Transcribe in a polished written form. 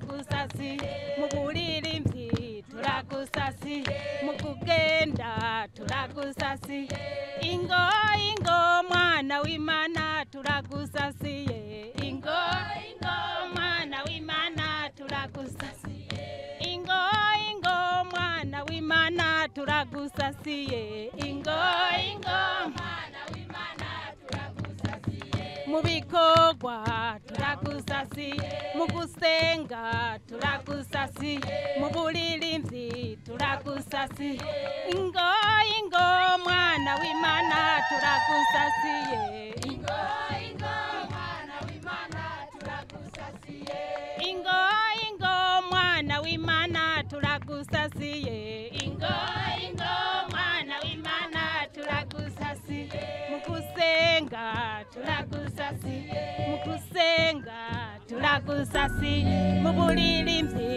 turagusasi muburirimvyi turagusasi mukugenda turagusasi ingo mwana w'Imana turagusasiye ingo mwana w'Imana turagusasiye ingo mwana w'Imana turagusasiye ingo mwana w'Imana turagusasiye mubikogwa turagusasiye mugusenga turagusasiye muburirimvyi turagusasiye ingo mwana w'Imana turagusasiye ingo mwana w'Imana turagusasiye ingo mwana w'Imana turagusasiye ingo mwana w'Imana turagusasiye mugusenga turagusasiye mugusenga turagusasiye muburirimvyi